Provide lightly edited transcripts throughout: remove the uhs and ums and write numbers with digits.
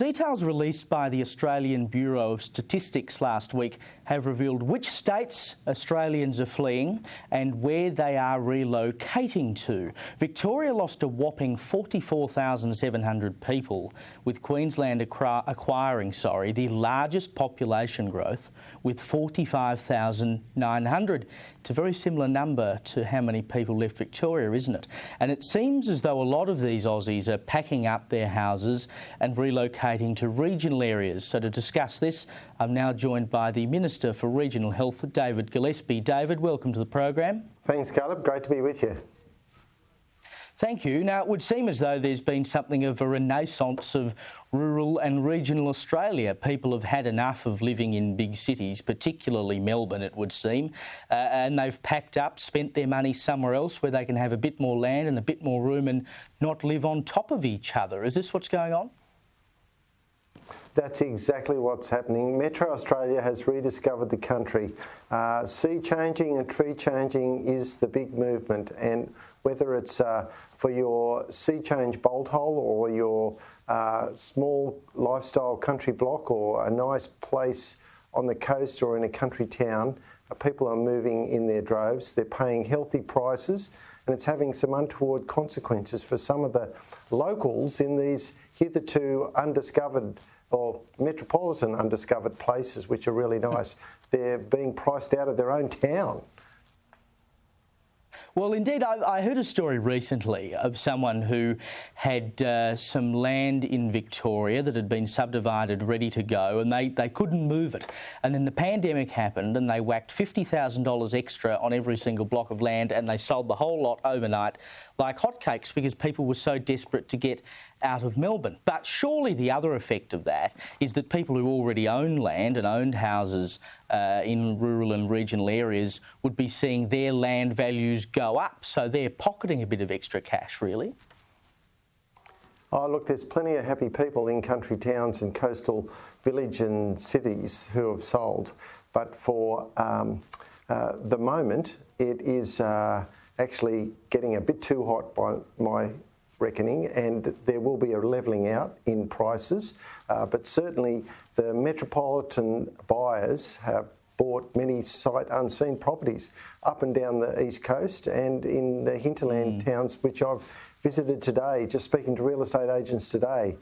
Details released by the Australian Bureau of Statistics last week have revealed which states Australians are fleeing and where they are relocating to. Victoria lost a whopping 44,700 people, with Queensland acquiring the largest population growth with 45,900. It's a very similar number to how many people left Victoria, isn't it? And it seems as though a lot of these Aussies are packing up their houses and relocating to regional areas. So to discuss this, I'm now joined by the Minister for Regional Health, David Gillespie. David, welcome to the program. Thanks, Caleb. Great to be with you. Thank you. Now, it would seem as though there's been something of a renaissance of rural and regional Australia. People have had enough of living in big cities, particularly Melbourne, it would seem, and they've packed up, spent their money somewhere else where they can have a bit more land and a bit more room and not live on top of each other. Is this what's going on? That's exactly what's happening. Metro Australia has rediscovered the country. Sea changing and tree changing is the big movement, and whether it's for your sea change bolt hole or your small lifestyle country block or a nice place on the coast or in a country town, people are moving in their droves. They're paying healthy prices, and it's having some untoward consequences for some of the locals in these hitherto undiscovered or metropolitan undiscovered places, which are really nice. They're being priced out of their own town. Well, indeed, I heard a story recently of someone who had some land in Victoria that had been subdivided, ready to go, and they couldn't move it. And then the pandemic happened and they whacked $50,000 extra on every single block of land, and they sold the whole lot overnight like hotcakes because people were so desperate to get out of Melbourne. But surely the other effect of that is that people who already own land and owned houses in rural and regional areas would be seeing their land values go up, so they're pocketing a bit of extra cash, really. Oh, look, there's plenty of happy people in country towns and coastal village and cities who have sold, but for the moment it is actually getting a bit too hot by my reckoning, and there will be a levelling out in prices, but certainly the metropolitan buyers have bought many sight unseen properties up and down the east coast and in the hinterland towns, which I've visited today, just speaking to real estate agents today.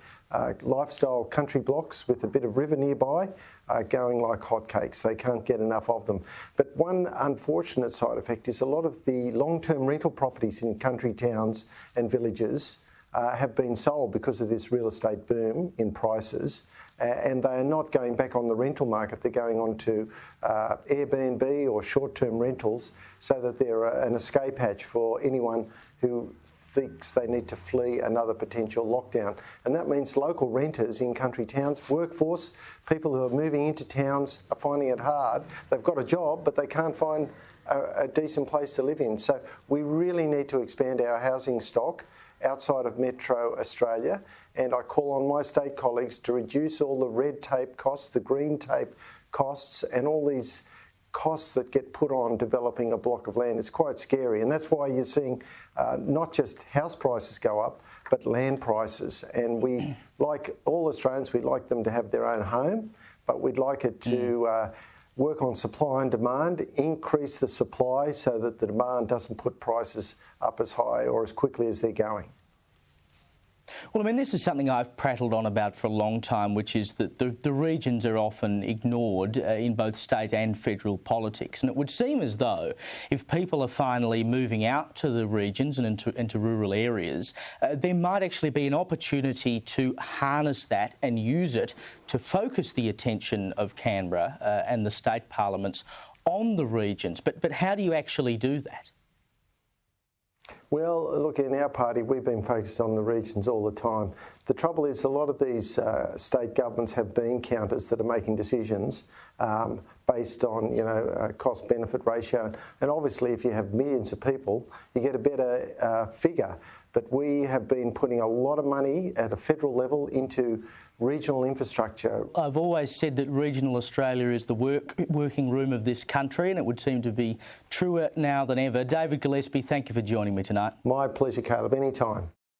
Lifestyle country blocks with a bit of river nearby are going like hotcakes. They can't get enough of them. But one unfortunate side effect is a lot of the long-term rental properties in country towns and villages have been sold because of this real estate boom in prices, and they are not going back on the rental market. They're going on to Airbnb or short-term rentals, so that they're an escape hatch for anyone who thinks they need to flee another potential lockdown. And that means local renters in country towns, workforce, people who are moving into towns are finding it hard. They've got a job, but they can't find a decent place to live in. So we really need to expand our housing stock outside of Metro Australia, and I call on my state colleagues to reduce all the red tape costs, the green tape costs, and all these costs that get put on developing a block of land. It's quite scary, and that's why you're seeing not just house prices go up, but land prices. And we, like all Australians, we'd like them to have their own home, but we'd like it to work on supply and demand, increase the supply so that the demand doesn't put prices up as high or as quickly as they're going. Well, I mean, this is something I've prattled on about for a long time, which is that the regions are often ignored in both state and federal politics. And it would seem as though if people are finally moving out to the regions and into rural areas, there might actually be an opportunity to harness that and use it to focus the attention of Canberra and the state parliaments on the regions. But how do you actually do that? Well, look, in our party, we've been focused on the regions all the time. The trouble is a lot of these state governments have bean counters that are making decisions based on, cost-benefit ratio. And obviously, if you have millions of people, you get a better figure. But we have been putting a lot of money at a federal level into regional infrastructure. I've always said that regional Australia is the working room of this country, and it would seem to be truer now than ever. David Gillespie, thank you for joining me tonight. My pleasure, Caleb, anytime.